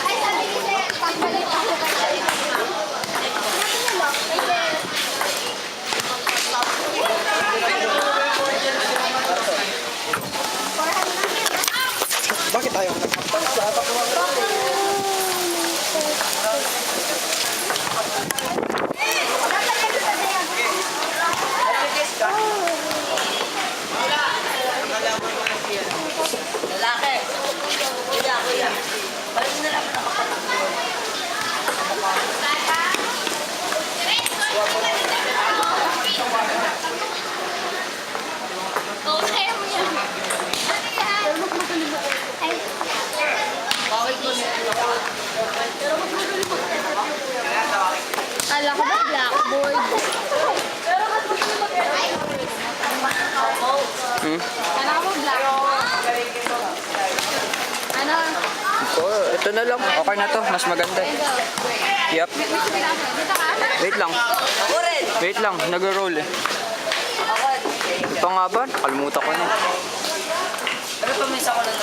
Ay, sabi ni Sir, pagbalik ako kay Bakit ayaw nagkakpan? Sa atak naman natin. Lalaki. Kuya, kuya. Balik na lang ako. Kala ko ba blackboard? Kala ko ba blackboard? Ano? Oh, ito na lang. Okay na to. Mas maganda. Yup. Dito ka? Wait lang. Ako rin. Wait lang. Nag-roll eh. Ako rin. Ito nga ba? Nakalimutan ko na. Pero pamisa ko lang